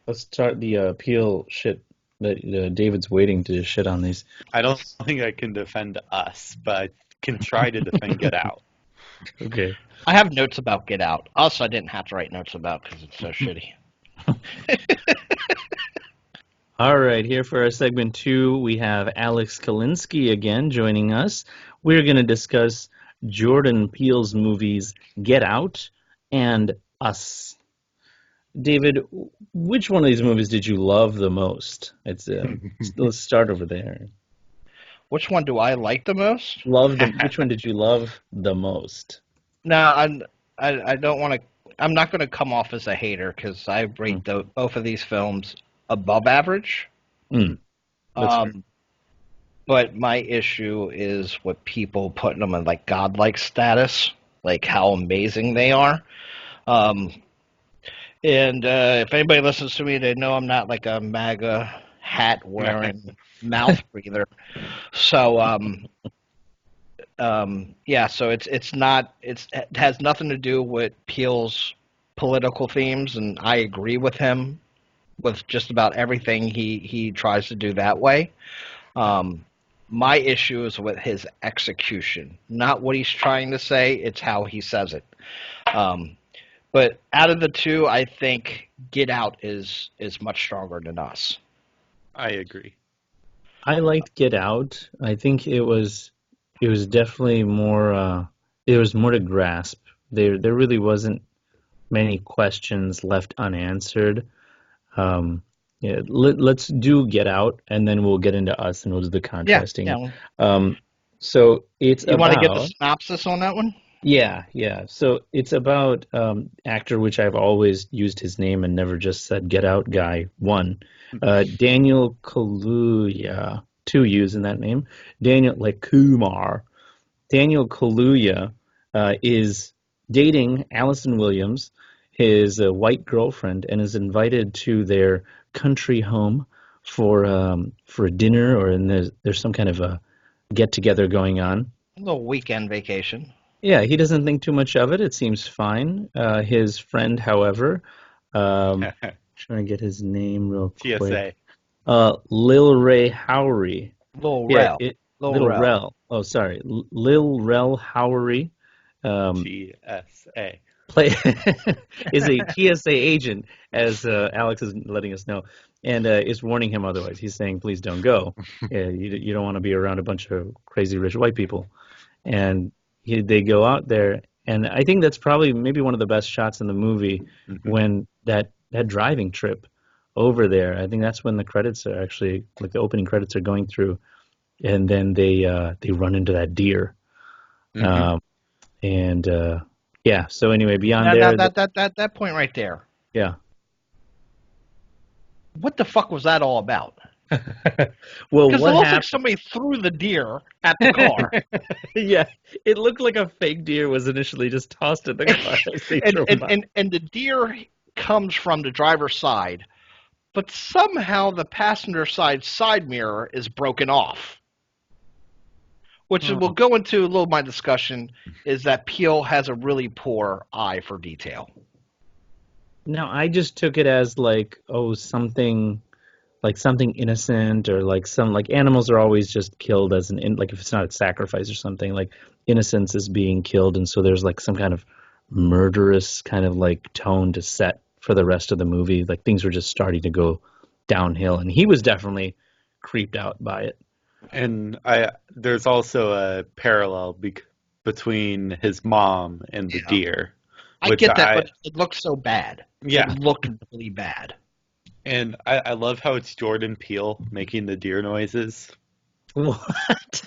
Let's start the Peel shit that David's waiting to shit on these. I don't think I can defend Us, but I can try to defend Get Out. Okay. I have notes about Get Out. Also, I didn't have to write notes about because it's so shitty. All right, here for our segment 2, we have Alex Kallinsky again joining us. We're going to discuss Jordan Peele's movies Get Out and Us. David, which one of these movies did you love the most? Let's start over there. Which one do I like the most? Which one did you love the most? No, I don't want to. I'm not going to come off as a hater because I rate both of these films above average. But my issue is with people putting them in like godlike status, like how amazing they are. And if anybody listens to me, they know I'm not like a MAGA hat wearing mouth breather. So so it has nothing to do with Peele's political themes, and I agree with him with just about everything he tries to do that way. My issue is with his execution, not what he's trying to say, it's how he says it. But out of the two, I think Get Out is much stronger than Us. I agree. I liked Get Out. I think it was definitely more. It was more to grasp. There really wasn't many questions left unanswered. Let's do Get Out, and then we'll get into Us, and we'll do the contrasting. Yeah. So it's you want to get the synopsis on that one? Yeah. So it's about actor, which I've always used his name and never just said Get Out guy. Daniel Kaluuya, 2 U's in that name. Daniel, like Kumar. Daniel Kaluuya is dating Allison Williams, his white girlfriend, and is invited to their country home for a dinner, or there's some kind of a get together going on. A little weekend vacation. Yeah, he doesn't think too much of it. It seems fine. His friend, however, trying to get his name real quick. TSA. Lil Ray Howery. Lil Rel. Lil Rel. Oh, sorry. Lil Rel Howery. TSA. Is a TSA agent, as Alex is letting us know, and is warning him otherwise. He's saying, please don't go. You don't want to be around a bunch of crazy rich white people. And they go out there, and I think that's probably maybe one of the best shots in the movie, when that driving trip over there. I think that's when the credits are actually, like the opening credits are going through, and then they run into that deer. Yeah. So anyway, beyond that point right there. Yeah. What the fuck was that all about? Well, because it looks like somebody threw the deer at the car. Yeah, it looked like a fake deer was initially just tossed in the car. and the deer comes from the driver's side, but somehow the passenger side mirror is broken off. Which we'll go into a little of my discussion, is that Peele has a really poor eye for detail. No, I just took it as something innocent, or like animals are always just killed as like if it's not a sacrifice or something, like innocence is being killed, and so there's like some kind of murderous kind of like tone to set for the rest of the movie. Like things were just starting to go downhill, and he was definitely creeped out by it. And there's also a parallel between his mom and the deer. I get that, but it looks so bad. Yeah. It looked really bad. And I love how it's Jordan Peele making the deer noises. What?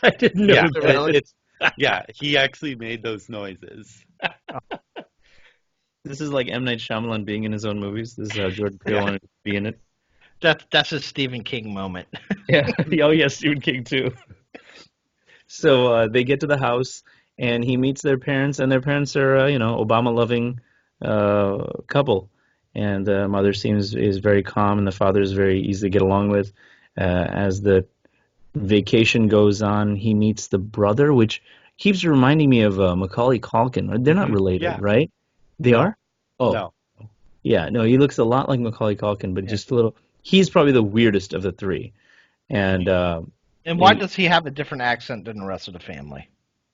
I didn't know that. Yeah, he actually made those noises. This is like M. Night Shyamalan being in his own movies. This is how Jordan Peele wanted to be in it. That's a Stephen King moment. Yeah. Oh, yeah, Stephen King too. So they get to the house, and he meets their parents, and their parents are, Obama-loving couple. And the mother is very calm, and the father is very easy to get along with. As the vacation goes on, he meets the brother, which keeps reminding me of Macaulay Culkin. They're not related, right? They are? Oh. No. Yeah, no, he looks a lot like Macaulay Culkin, but just a little. He's probably the weirdest of the three, and And why does he have a different accent than the rest of the family?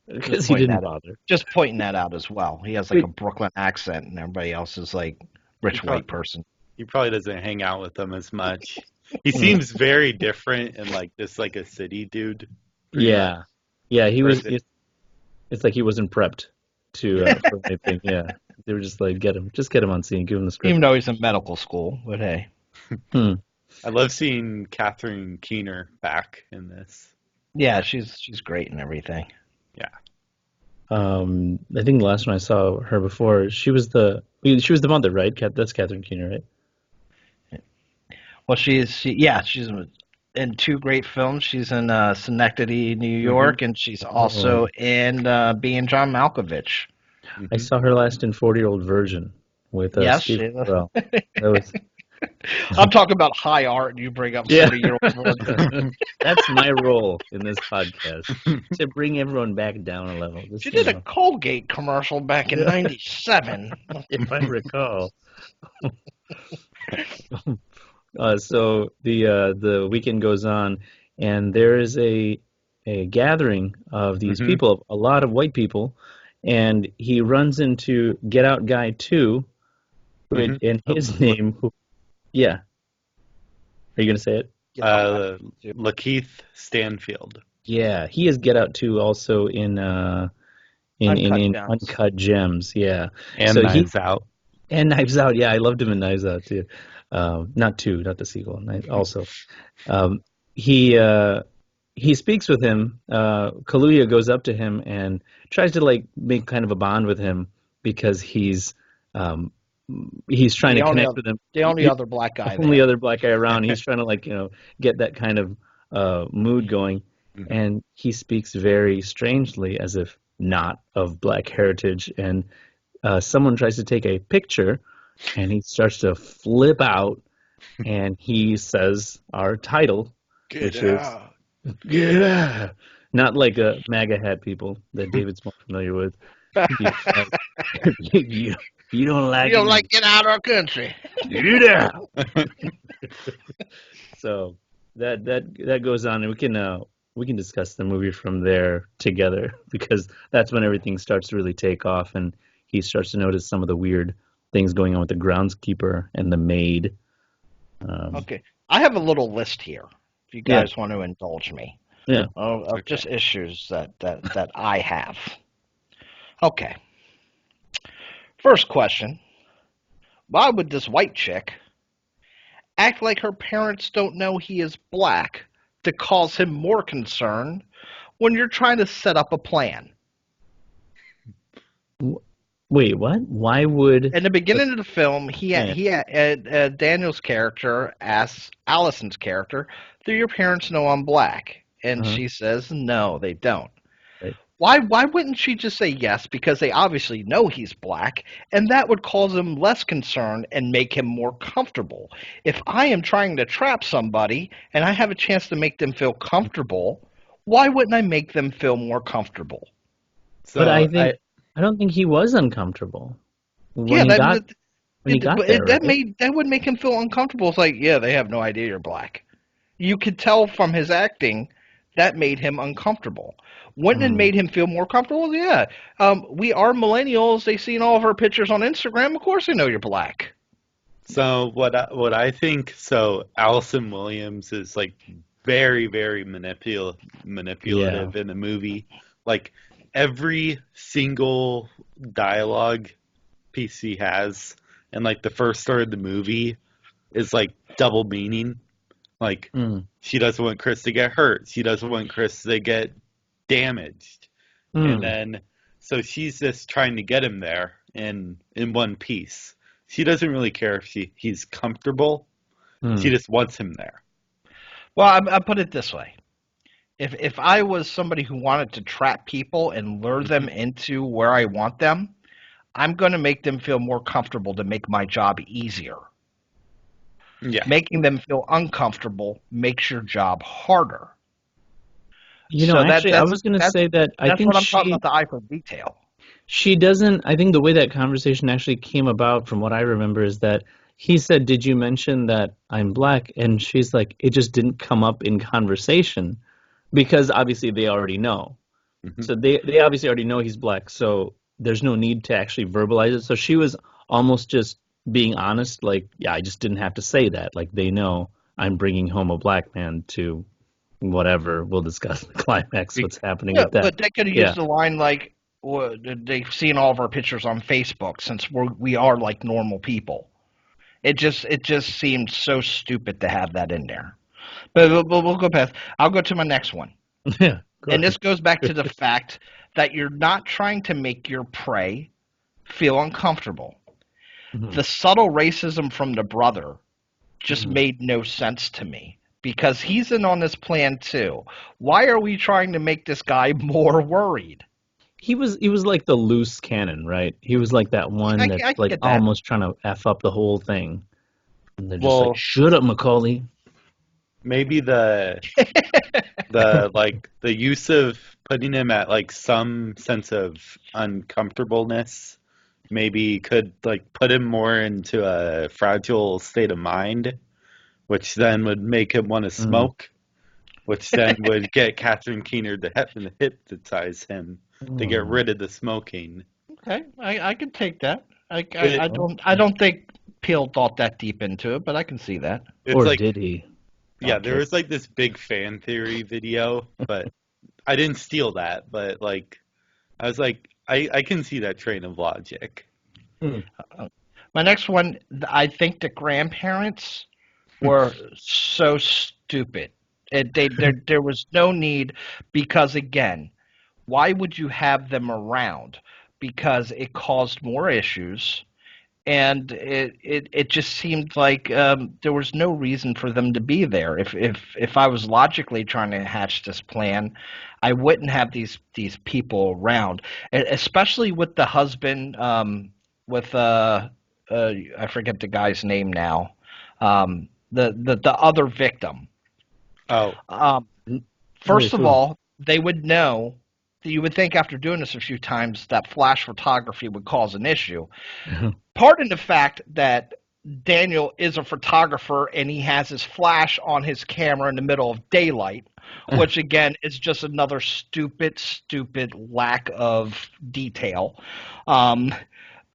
because he didn't bother. Just pointing that out as well. He has like Wait. a Brooklyn accent, and everybody else is like rich white person. He probably doesn't hang out with them as much. He seems very different and like just like a city dude. Yeah, yeah, he was. Versus- It's like he wasn't prepped to for anything. Yeah, they were just like, get him on scene, give him the script. Even though he's in medical school, but hey. I love seeing Catherine Keener back in this. Yeah, she's great and everything. Yeah. I think the last one I saw her before, she was the mother, right? That's Catherine Keener, right? Well, she's in two great films. She's in Synecdoche, New York, and she's also in Being John Malkovich. I saw her last in 40-Year-Old Virgin with Yes, Steve she is. Carell. That was I'm talking about high art, and you bring up 40-year-old. that's my role in this podcast, to bring everyone back down a level. She did a Colgate commercial back in '97. If I recall. So the weekend goes on, and there is a gathering of these people, a lot of white people, and he runs into Get Out Guy 2, and his name. Yeah. Are you gonna say it? Lakeith Stanfield. Yeah, he is Get Out 2 also in Uncut Gems. Yeah, And so Knives Out. And Knives Out. Yeah, I loved him in Knives Out too. Not the sequel. Also, he speaks with him. Kaluuya goes up to him and tries to like make kind of a bond with him because he's trying to connect with him. The only other black guy. Only other black guy around. He's trying to like get that kind of mood going, and he speaks very strangely as if not of black heritage. And someone tries to take a picture, and he starts to flip out, and he says our title, Get out. Not like a MAGA hat people that David's more familiar with. You don't like get out of our country. Get out. So that goes on, and we can discuss the movie from there together, because that's when everything starts to really take off, and he starts to notice some of the weird things going on with the groundskeeper and the maid. Okay, I have a little list here. If you guys want to indulge me, of just issues that I have. Okay. First question, why would this white chick act like her parents don't know he is black to cause him more concern when you're trying to set up a plan? Wait, what? Why would... In the beginning of the film, Daniel's character asks Allison's character, do your parents know I'm black? And she says, no, they don't. Why wouldn't she just say yes? Because they obviously know he's black, and that would cause him less concern and make him more comfortable. If I am trying to trap somebody and I have a chance to make them feel comfortable, why wouldn't I make them feel more comfortable? So but I don't think he was uncomfortable. That would make him feel uncomfortable. It's like, yeah, they have no idea you're black. You could tell from his acting that made him uncomfortable. Wouldn't it made him feel more comfortable? Yeah. We are millennials. They've seen all of our pictures on Instagram. Of course they know you're black. So what I think, Allison Williams is like very, very manipulative in the movie. Like every single dialogue piece he has, and like the first third of the movie is like double meaning. Like she doesn't want Chris to get hurt. She doesn't want Chris to get damaged. And then so she's just trying to get him there in one piece. She doesn't really care if he's comfortable. She just wants him there. Well, I put it this way. If I was somebody who wanted to trap people and lure them into where I want them, I'm going to make them feel more comfortable to make my job easier. Yeah. Making them feel uncomfortable makes your job harder. You know, actually, I was going to say that I think that's what I'm talking about, the eye for detail. She doesn't. I think the way that conversation actually came about, from what I remember, is that he said, "Did you mention that I'm black?" And she's like, "It just didn't come up in conversation because obviously they already know. Hmm. So they obviously already know he's black. So there's no need to actually verbalize it." So she was almost just being honest, like, "Yeah, I just didn't have to say that. Like they know I'm bringing home a black man to whatever. We'll discuss the climax. What's happening Yeah, with that?" but they could have Yeah. used the line like, well, they've seen all of our pictures on Facebook since we are like normal people. It just seemed so stupid to have that in there. But we'll go past. I'll go to my next one. Yeah. Go And ahead. this goes back to the fact that you're not trying to make your prey feel uncomfortable. Mhm. The subtle racism from the brother just Mhm. made no sense to me because he's in on this plan too. Why are we trying to make this guy more worried? He was like the loose cannon, right? He was like that one I that's can like get that. almost trying to F up the whole thing. And they're just like, Well, "Shut up, Macaulay." Maybe the use of putting him at like some sense of uncomfortableness maybe could like put him more into a fragile state of mind, which then would make him want to Mm. smoke, which then would get Catherine Keener to hypnotize him to get Mm. rid of the smoking. okay, I can take that. It, I don't think Peel thought that deep into it, but I can see that. it's Or like, did he? yeah, there Okay. was like this big fan theory video, but I didn't steal that, but like I was like, I can see that train of logic. Hmm. My next one, I think the grandparents were so stupid. There was no need because again, why would you have them around? Because it caused more issues, and it just seemed like there was no reason for them to be there. If I was logically trying to hatch this plan, I wouldn't have these people around, especially with the husband, with I forget the guy's name now, the other victim. Oh, Um, Wait, First of who? all, they would know. You would think after doing this a few times that flash photography would cause an issue. Pardon the fact that Daniel is a photographer and he has his flash on his camera in the middle of daylight, which again is just another stupid lack of detail. Um,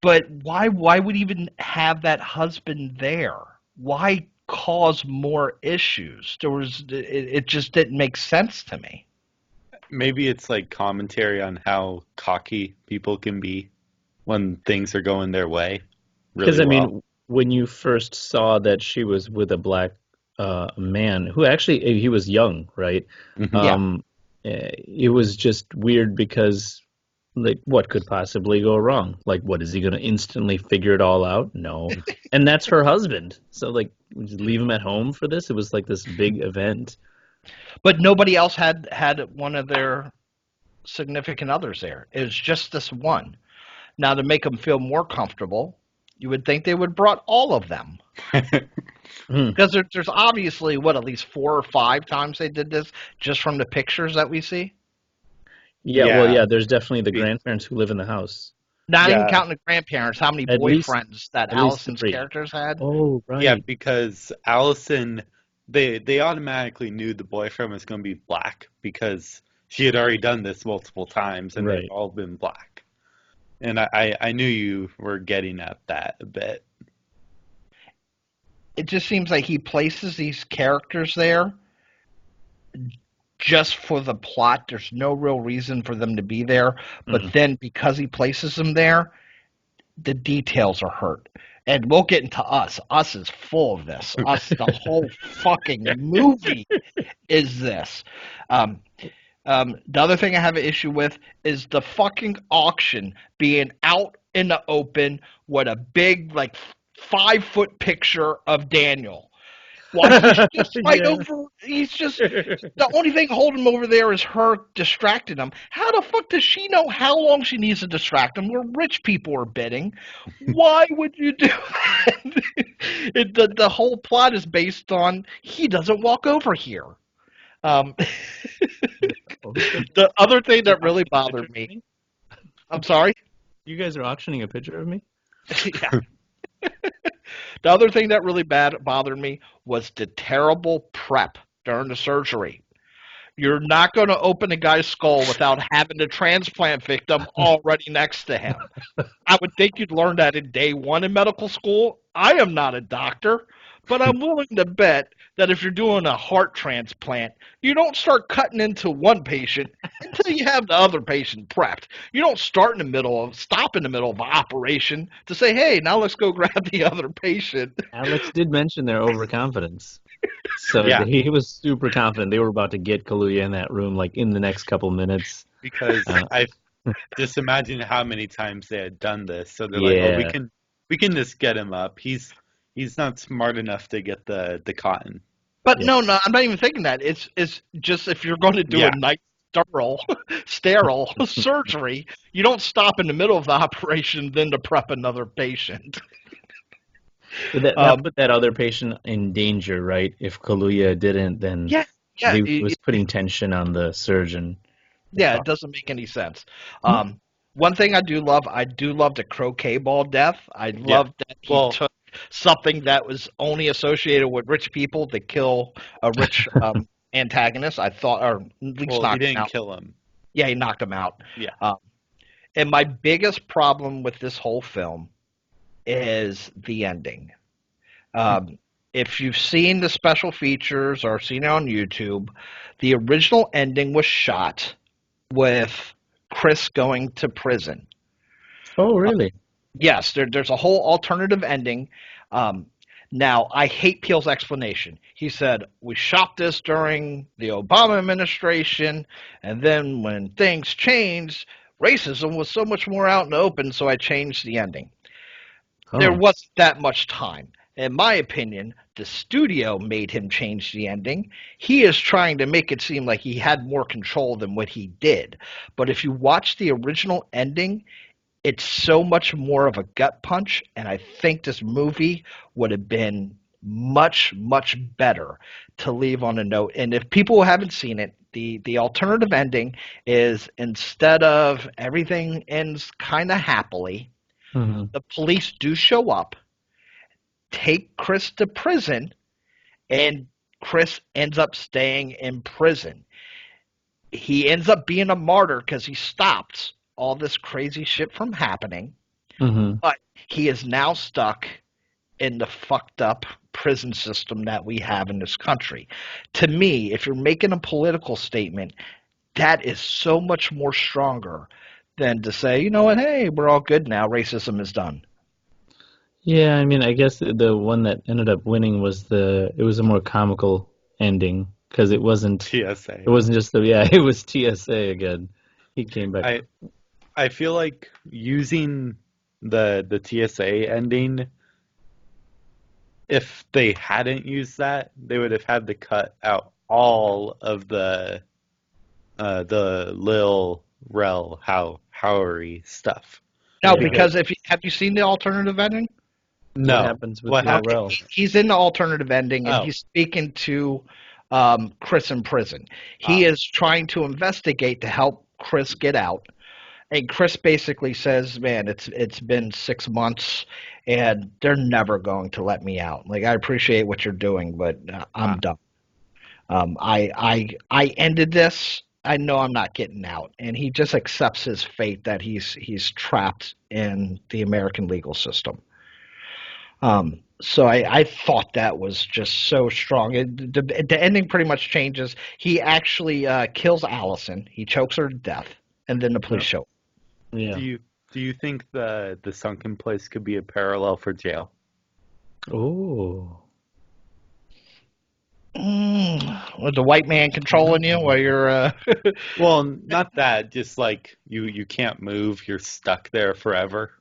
but why would even have that husband there? Why cause more issues? It just didn't make sense to me. maybe it's like commentary on how cocky people can be when things are going their way Because really I well. mean, when you first saw that she was with a black man who actually he was young, right? Hmm. Yeah. It was just weird because like what could possibly go wrong? Like what is he going to instantly figure it all out? No. And that's her husband. So like would you leave him at home for this? It was like this big event. But nobody else had one of their significant others there. It was just this one. Now, to make them feel more comfortable, you would think they would have brought all of them. Hmm. Because there's obviously, at least 4 or 5 times they did this just from the pictures that we see? Yeah, well, Yeah, yeah, there's definitely the be- grandparents who live in the house. Not even yeah, counting the grandparents, how many At least boyfriends that at least Allison's three. characters had? Oh, yeah, right. because Allison, they automatically knew the boyfriend was going to be black because she had already done this multiple times and they've Right. all been black. And I knew you were getting at that a bit. It just seems like he places these characters there just for the plot. There's no real reason for them to be there. But Mm. then because he places them there, the details are hurt. And we'll get into Us. Us is full of this. Us, the whole fucking movie is this. Um, the other thing I have an issue with is the fucking auction being out in the open with a big, like, 5 foot picture of Daniel. While he's just right Yeah. over, the only thing holding him over there is her distracting him. How the fuck does she know how long she needs to distract him? Where rich people are bidding. Why would you do that? The whole plot is based on he doesn't walk over here. Um, the other thing that really bothered me. I'm sorry. You guys are auctioning a picture of me? Yeah. The other thing that really bothered me was the terrible prep during the surgery. You're not going to open a guy's skull without having the transplant victim already next to him. I would think you'd learn that in day one in medical school. I am not a doctor, but I'm willing to bet that if you're doing a heart transplant, you don't start cutting into one patient until you have the other patient prepped. You don't stop in the middle of an operation to say, hey, now let's go grab the other patient. Alex did mention their overconfidence. So Yeah. he was super confident they were about to get Kaluuya in that room like in the next couple minutes. Because I just imagine how many times they had done this. So they're like, oh, we can just get him up. He's not smart enough to get the cotton. But no, I'm not even thinking that. It's just if you're going to do a nice sterile surgery, you don't stop in the middle of the operation then to prep another patient. That put that other patient in danger, right? If Kaluuya didn't, then he was putting tension on the surgeon. Yeah, it doesn't make any sense. One thing I do love the croquet ball death. I love that he took something that was only associated with rich people to kill a rich antagonist. I thought, or at least knocked he him out. didn't kill him. Yeah, he knocked him out. Yeah. And my biggest problem with this whole film is the ending. If you've seen the special features or seen it on YouTube, the original ending was shot with Chris going to prison. Oh, really? Yes, there's a whole alternative ending. Now, I hate Peele's explanation. He said, we shot this during the Obama administration, and then when things changed, racism was so much more out in the open, so I changed the ending. Oh. There wasn't that much time. In my opinion, the studio made him change the ending. He is trying to make it seem like he had more control than what he did. But if you watch the original ending, it's so much more of a gut punch, and I think this movie would have been much, much better to leave on a note. And if people haven't seen it, the alternative ending is instead of everything ends kind of happily, the police do show up, take Chris to prison, and Chris ends up staying in prison. He ends up being a martyr because he stopped all this crazy shit from happening, but he is now stuck in the fucked up prison system that we have in this country. To me, if you're making a political statement, that is so much more stronger than to say, you know what, hey, we're all good now, racism is done. Yeah, I mean, I guess the one that ended up winning was it was a more comical ending because it wasn't TSA. It wasn't just it was TSA again. He came back. I feel like using the TSA ending, if they hadn't used that, they would have had to cut out all of the Lil Rel Howery stuff. No, because have you seen the alternative ending? No. What happens with Lil Rel? He's in the alternative ending, and he's speaking to Chris in prison. He is trying to investigate to help Chris get out. And Chris basically says, man, it's been 6 months, and they're never going to let me out. Like, I appreciate what you're doing, but I'm done. I ended this. I know I'm not getting out. And he just accepts his fate that he's trapped in the American legal system. So I thought that was just so strong. The ending pretty much changes. He actually kills Allison. He chokes her to death, and then the police show up. Yeah. Do you think the sunken place could be a parallel for jail? Oh. Was the white man controlling you while you're? Well, not that. Just like you can't move. You're stuck there forever.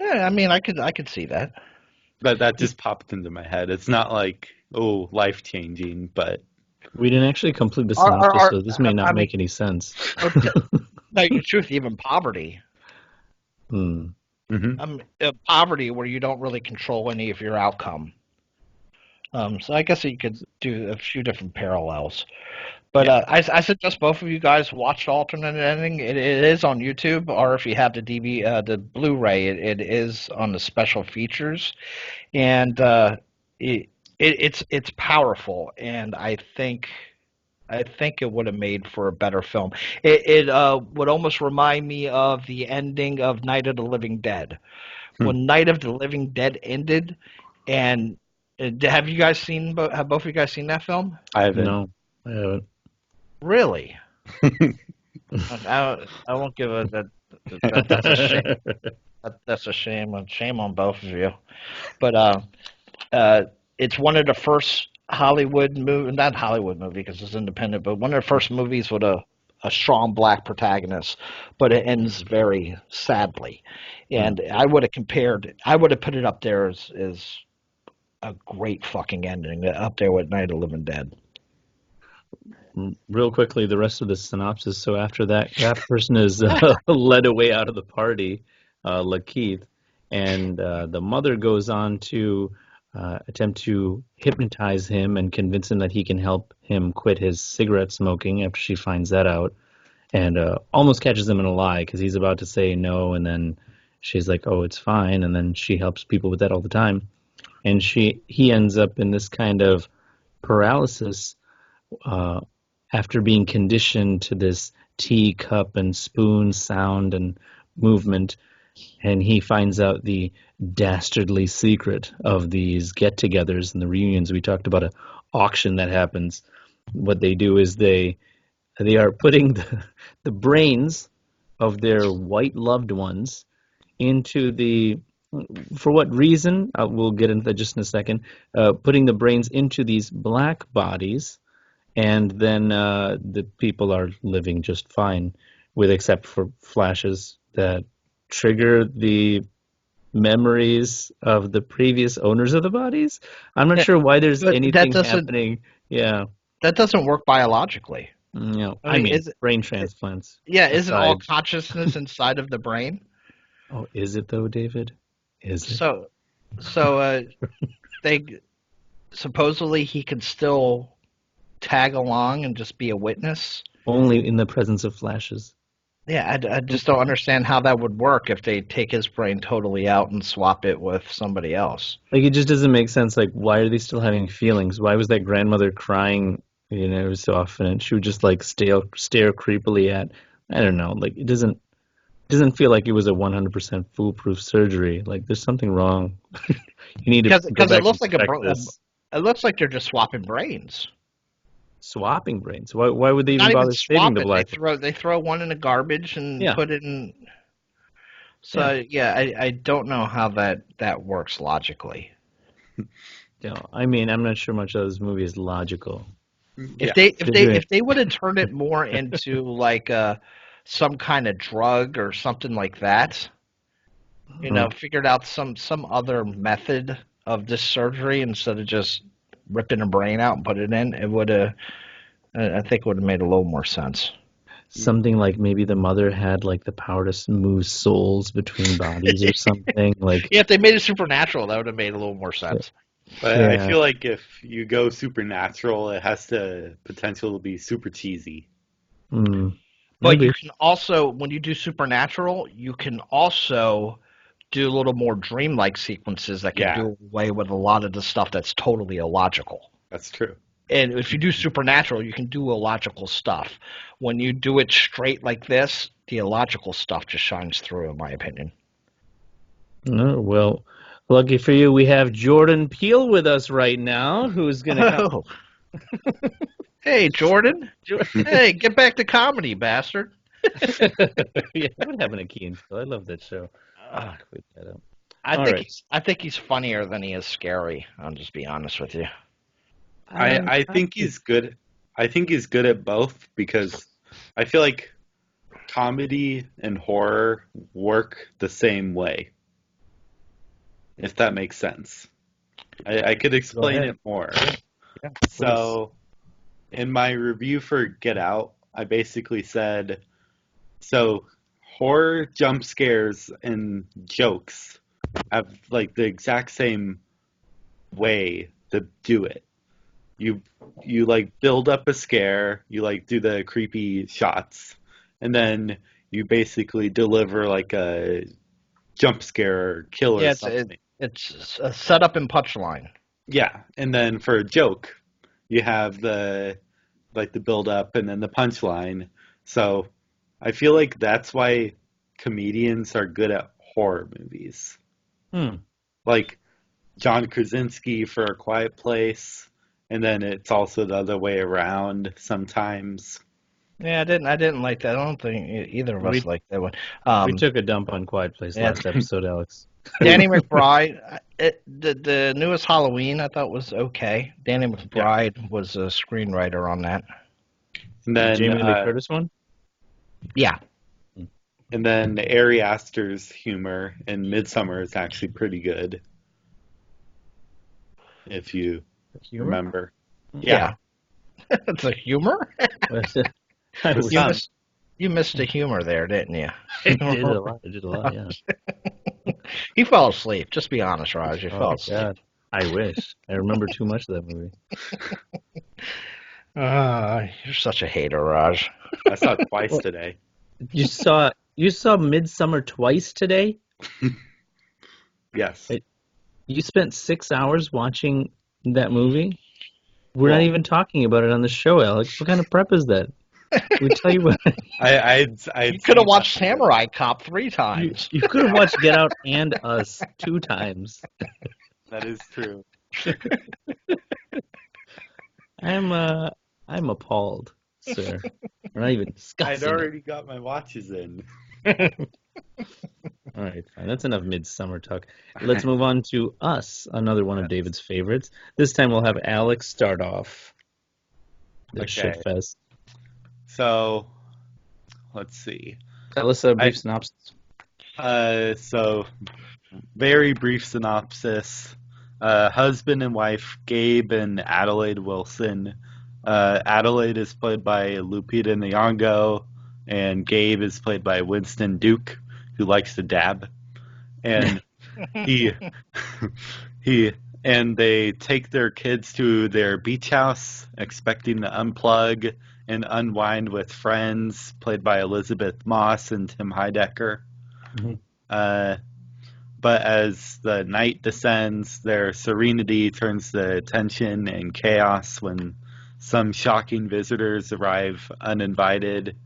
Yeah, I mean, I could see that. But that just popped into my head. It's not like life changing, but we didn't actually complete the synopsis, so this may not make any sense. No, the truth, even poverty. Poverty where you don't really control any of your outcome. So I guess you could do a few different parallels. But I suggest both of you guys watch the alternate ending. It is on YouTube, or if you have the Blu-ray, it is on the special features, and it's powerful, and I think it would have made for a better film. It would almost remind me of the ending of Night of the Living Dead. When Night of the Living Dead ended, and have you guys seen? Have both of you guys seen that film? I haven't. No, I haven't. Really? I won't give it that. That's a shame. That's a shame. Shame on both of you. But it's one of the first Hollywood movie, not Hollywood movie because it's independent, but one of the first movies with a strong black protagonist. But it ends very sadly, and I would have put it up there as a great fucking ending, up there with Night of the Living Dead. Real quickly, the rest of the synopsis. So after that person is led away out of the party, Lakeith, and the mother goes on to attempt to hypnotize him and convince him that he can help him quit his cigarette smoking after she finds that out, and almost catches him in a lie because he's about to say no, and then she's like, "Oh, it's fine," and then she helps people with that all the time, and he ends up in this kind of paralysis. After being conditioned to this tea cup and spoon sound and movement, and he finds out the dastardly secret of these get-togethers and the reunions. We talked about an auction that happens. What they do is they are putting the brains of their white loved ones into the, for what reason, we'll get into that just in a second, putting the brains into these black bodies, and then the people are living just fine, with except for flashes that trigger the memories of the previous owners of the bodies. I'm not sure why there's anything happening. Yeah, that doesn't work biologically. I mean brain transplants. Isn't all consciousness inside of the brain? Oh, is it though, David? Is it? So they supposedly he could still tag along and just be a witness? Only in the presence of flashes. Yeah, I just don't understand how that would work if they take his brain totally out and swap it with somebody else. Like, it just doesn't make sense. Like, why are they still having feelings? Why was that grandmother crying, so often? And she would just, like, stare creepily at, I don't know, like, it doesn't feel like it was a 100% foolproof surgery. Like, there's something wrong. You need to because it looks like it looks like they're just swapping brains. Swapping brains. Why would they even bother saving the black? They throw one in the garbage and put it in. So I don't know how that works logically. I mean, I'm not sure much of this movie is logical. If they would have turned it more into like some kind of drug or something like that, figured out some other method of this surgery instead of just ripping a brain out and put it in, it would have. I think it would have made a little more sense. Something like maybe the mother had like the power to move souls between bodies or something. Like, if they made it supernatural, that would have made a little more sense. But I feel like if you go supernatural, it has the potential to be super cheesy. But you can also, when you do supernatural, you can also do a little more dreamlike sequences that can do away with a lot of the stuff that's totally illogical. That's true. And if you do supernatural, you can do illogical stuff. When you do it straight like this, the illogical stuff just shines through, in my opinion. Oh, well, lucky for you, we have Jordan Peele with us right now, who's going to come. Hey, Jordan. Hey, get back to comedy, bastard. What happened to Key and Peele? I love that show. Quit that up. I think he's funnier than he is scary. I'll just be honest with you. I think he's good. I think he's good at both because I feel like comedy and horror work the same way. If that makes sense. I could explain it more. Yeah, so, in my review for Get Out, I basically said, so horror jump scares and jokes have like the exact same way to do it. You like build up a scare, you like do the creepy shots, and then you basically deliver like a jump scare or kill or something. It's a setup and punchline. Yeah, and then for a joke, you have the build up and then the punchline. So I feel like that's why comedians are good at horror movies. Like John Krasinski for A Quiet Place, and then it's also the other way around sometimes. Yeah, I didn't like that. I don't think either of us liked that one. We took a dump on Quiet Place last episode, Alex. Danny McBride, the newest Halloween I thought was okay. Danny McBride was a screenwriter on that. And then Jamie Lee Curtis one? Yeah. And then Ari Aster's humor in Midsummer is actually pretty good. If you remember. Yeah. It's a humor? You missed the humor there, didn't you? I did a lot, yeah. You fell asleep. Just be honest, Raj. You fell asleep. God. I wish. I remember too much of that movie. You're such a hater, Raj. I saw it twice today. You saw Midsummer twice today? Yes. You spent 6 hours watching that movie? We're not even talking about it on the show, Alex. What kind of prep is that? We tell you what. You could have watched Samurai Cop 3 times. You could have watched Get Out and Us 2 times. That is true. I'm appalled, sir. We're not even discussing. I'd already got my watches in. All right, fine. That's enough Midsummer talk. Let's move on to Us, another one of David's favorites. This time we'll have Alex start off the shitfest. So, let's see. Tell us a brief synopsis. So, very brief synopsis. Husband and wife, Gabe and Adelaide Wilson. Adelaide is played by Lupita Nyong'o, and Gabe is played by Winston Duke, who likes to dab. And and they take their kids to their beach house, expecting to unplug and unwind with friends, played by Elizabeth Moss and Tim Heidecker. Mm-hmm. But as the night descends, their serenity turns to tension and chaos when some shocking visitors arrive uninvited.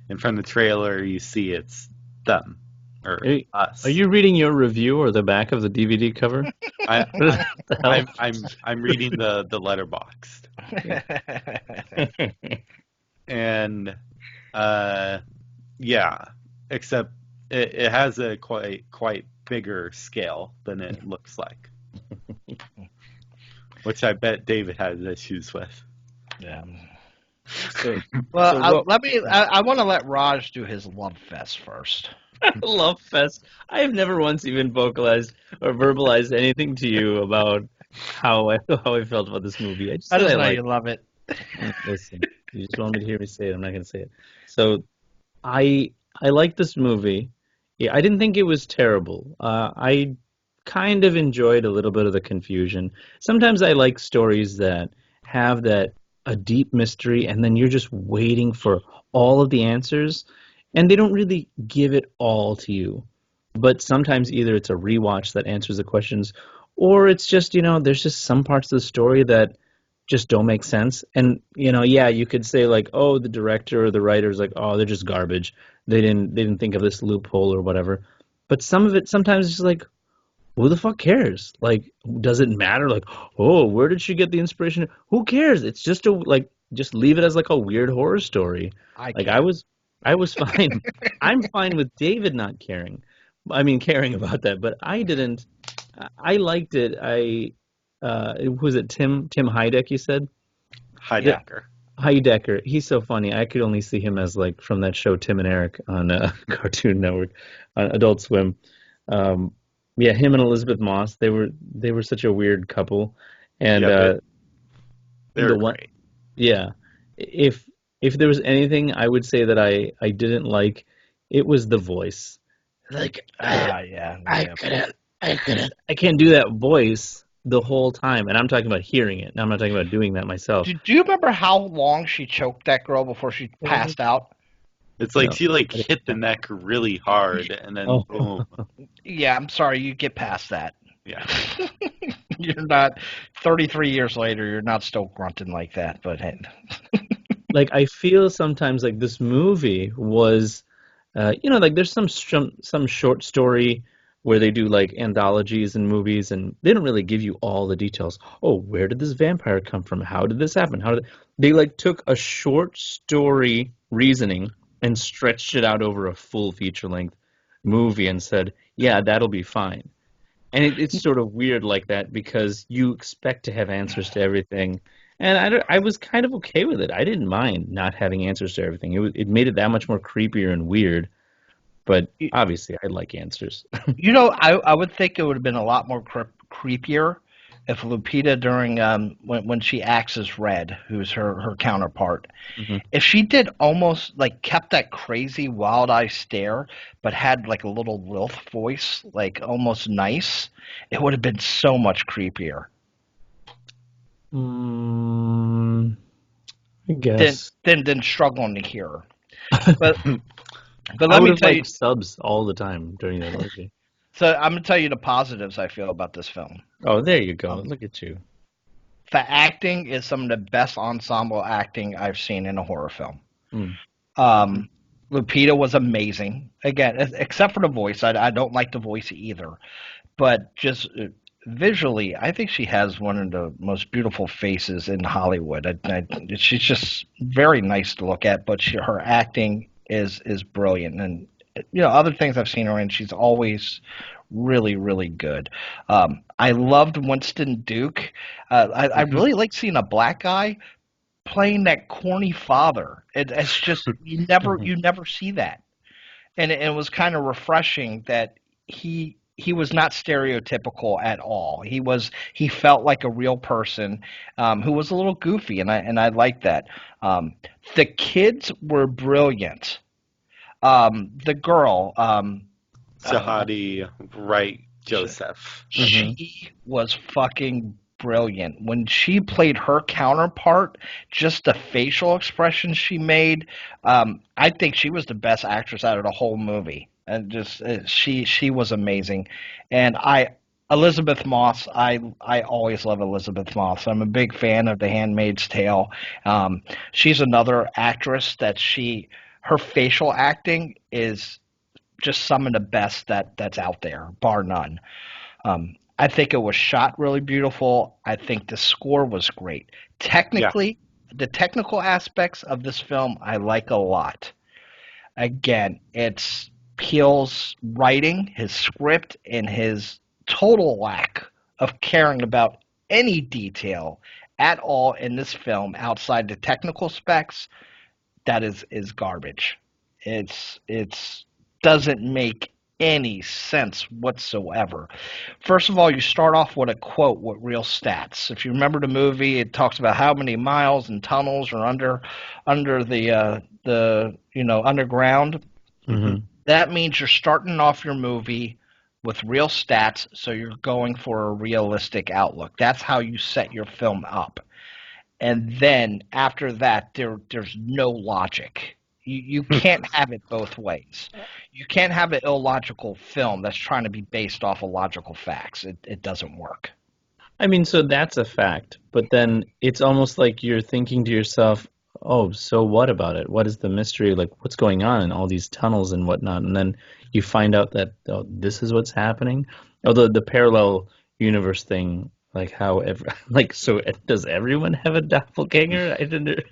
And from the trailer, you see it's them. Or us. Are you reading your review or the back of the DVD cover? I'm reading the letterboxd. And except it has a quite bigger scale than it looks like, which I bet David has issues with. Yeah. I want to let Raj do his love fest first. Love fest. I have never once even vocalized or verbalized anything to you about how I felt about this movie. I just know you love it. Listen, you just want me to hear me say it. I'm not going to say it. So, I like this movie. Yeah, I didn't think it was terrible. I kind of enjoyed a little bit of the confusion. Sometimes I like stories that have a deep mystery, and then you're just waiting for all of the answers. And they don't really give it all to you. But sometimes either it's a rewatch that answers the questions, or it's just, there's just some parts of the story that just don't make sense. And, you could say like, oh, the director or the writer's like, oh, they're just garbage. They didn't think of this loophole or whatever. But some of it sometimes it's just like, who the fuck cares? Like, does it matter? Like, oh, where did she get the inspiration? Who cares? It's just just leave it as like a weird horror story. I was fine. I'm fine with David not caring. Caring about that, but I didn't. I liked it. Was it Tim Heidecker? You said Heidecker. Heidecker. He's so funny. I could only see him as like from that show Tim and Eric on Cartoon Network, on Adult Swim. Him and Elizabeth Moss. They were such a weird couple, and they're great. Yeah, if there was anything I would say that I didn't like, it was the voice. Like, I can't do that voice. the whole time, and I'm talking about hearing it. I'm not talking about doing that myself. Do you remember how long she choked that girl before she passed out? It's like No. she hit the neck really hard, and then boom. Yeah, I'm sorry, you get past that. Yeah. You're not 33 years later. You're not still grunting like that, but hey. Like I feel sometimes like this movie was, like there's some short story where they do like anthologies and movies, and they don't really give you all the details. Oh, where did this vampire come from? How did this happen? They like took a short story reasoning and stretched it out over a full feature length movie and said, yeah, that'll be fine. And it's sort of weird like that because you expect to have answers to everything. And I was kind of okay with it. I didn't mind not having answers to everything. It made it that much more creepier and weird. But obviously, I like answers. I would think it would have been a lot more creepier if Lupita during when she acts as Red, who's her counterpart, if she did almost like kept that crazy wild eye stare, but had like a little Lilith voice, like almost nice, it would have been so much creepier. I guess. Than struggling to hear her. But let me tell you, subs all the time during that movie. So I'm gonna tell you the positives I feel about this film. Oh, there you go. Look at you. The acting is some of the best ensemble acting I've seen in a horror film. Lupita was amazing. Again, except for the voice. I don't like the voice either. But just visually, I think she has one of the most beautiful faces in Hollywood. She's just very nice to look at, but her acting is brilliant. And other things I've seen her in, she's always really, really good. I loved Winston Duke. I really like seeing a black guy playing that corny father. It's just you never see that, and it was kind of refreshing that he was not stereotypical at all. He felt like a real person who was a little goofy, and I liked that. The kids were brilliant. The girl, Sahadi Wright Joseph. She was fucking brilliant. When she played her counterpart, just the facial expressions she made, I think she was the best actress out of the whole movie. And just she was amazing. And Elizabeth Moss, I always love Elizabeth Moss. I'm a big fan of The Handmaid's Tale. She's another actress that her facial acting is just some of the best that's out there, bar none. I think it was shot really beautiful. I think the score was great. Technically, the technical aspects of this film I like a lot. Again, it's Peele's writing, his script, and his total lack of caring about any detail at all in this film outside the technical specs. That is garbage. It's doesn't make any sense whatsoever. First of all, you start off with a quote with real stats. If you remember the movie, it talks about how many miles and tunnels are under the underground. That means you're starting off your movie with real stats, so you're going for a realistic outlook. That's how you set your film up. And then after that, there's no logic. You can't have it both ways. You can't have an illogical film that's trying to be based off of logical facts. It doesn't work. I mean, so that's a fact. But then it's almost like you're thinking to yourself, oh, so what about it? What is the mystery? Like, what's going on in all these tunnels and whatnot? And then you find out that this is what's happening. Although the parallel universe thing, so does everyone have a doppelganger? I didn't.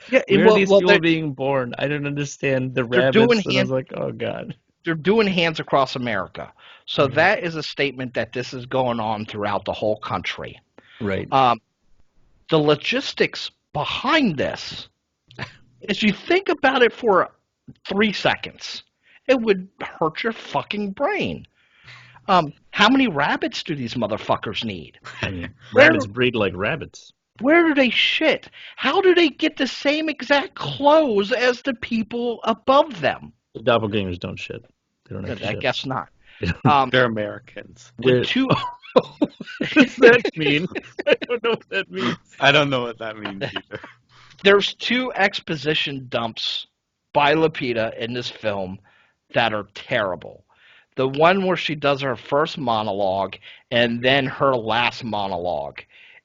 Where are these people being born? I don't understand the rabbits. And I was like, oh god. They're doing Hands Across America. So that is a statement that this is going on throughout the whole country. Right. The logistics behind this, as you think about it for 3 seconds, it would hurt your fucking brain. How many rabbits do these motherfuckers need? Rabbits breed like rabbits. Where do they shit? How do they get the same exact clothes as the people above them? The doppelgangers don't shit. They don't have to I shit. guess not. They're Americans. The What does that mean? I don't know what that means. I don't know what that means either. There's 2 exposition dumps by Lupita in this film that are terrible. The one where she does her first monologue and then her last monologue.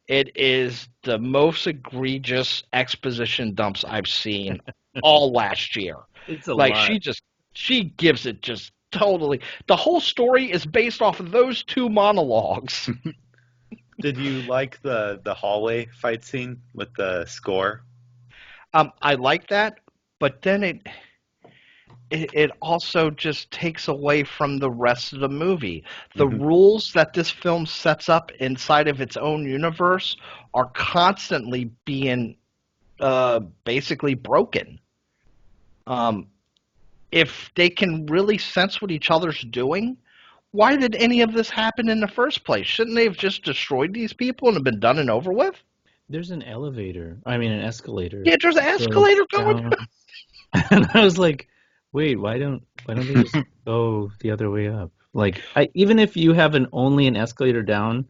It is the most egregious exposition dumps I've seen all last year. It's a Like lot. she gives it just totally. The whole story is based off of those 2 monologues. Did you like the hallway fight scene with the score? I like that, but then it also just takes away from the rest of the movie. The rules that this film sets up inside of its own universe are constantly being basically broken. If they can really sense what each other's doing, why did any of this happen in the first place? Shouldn't they have just destroyed these people and have been done and over with? There's an elevator. I mean, an escalator. Yeah, there's an escalator going. And I was like, wait, why don't they just go the other way up? Like, even if you have only an escalator down,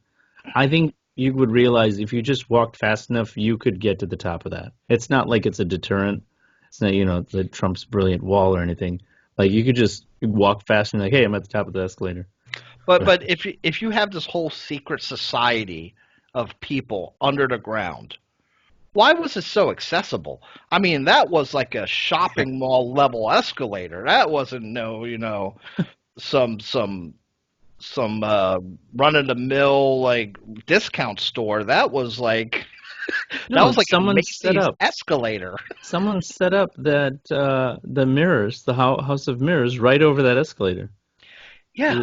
I think you would realize if you just walked fast enough, you could get to the top of that. It's not like it's a deterrent. It's not, the Trump's brilliant wall or anything. Like, you could just walk fast and like, hey, I'm at the top of the escalator. But if you have this whole secret society of people under the ground, why was it so accessible? I mean, that was like a shopping mall level escalator. That wasn't some run of the mill like discount store. That was like that was like someone set up escalator. Someone set up that the mirrors, the House of Mirrors, right over that escalator. Yeah.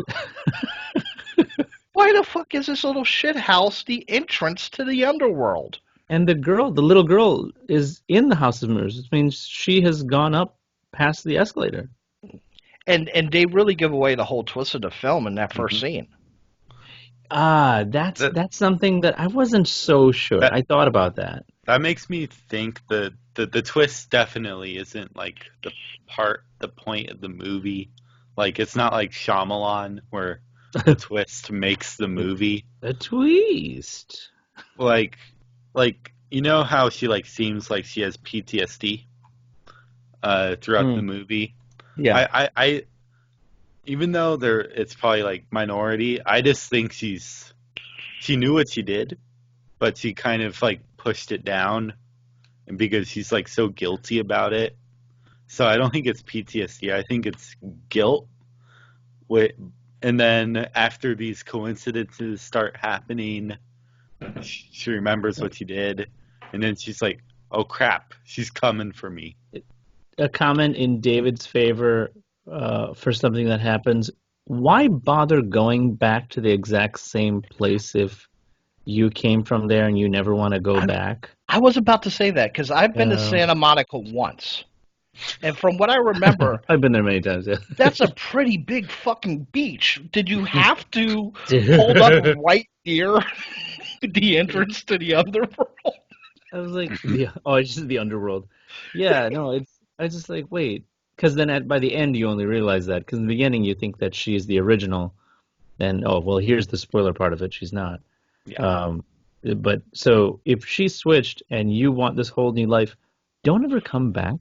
Why the fuck is this little shit house the entrance to the underworld? And the little girl, is in the House of Mirrors. It means she has gone up past the escalator. And they really give away the whole twist of the film in that first scene. That's something that I wasn't so sure. I thought about that. That makes me think that the twist definitely isn't like the point of the movie. Like, it's not like Shyamalan where the twist makes the movie. A twist. Like you know how she like seems like she has PTSD throughout the movie. Yeah. I even though it's probably like minority, I just think she knew what she did, but she kind of like pushed it down, and because she's like so guilty about it. So I don't think it's PTSD. I think it's guilt. And then after these coincidences start happening, she remembers what she did, and then she's like, "Oh crap, she's coming for me." A comment in David's favor for something that happens. Why bother going back to the exact same place if you came from there and you never want to go back? I was about to say that because I've been to Santa Monica once. And from what I remember, I've been there many times. Yeah. That's a pretty big fucking beach. Did you have to hold up right near the entrance to the underworld? I was like, it's just the underworld. Yeah, no, I was just like, wait, because then by the end you only realize that. Because in the beginning you think that she is the original, and here's the spoiler part of it. She's not. Yeah. But so if she switched and you want this whole new life, don't ever come back.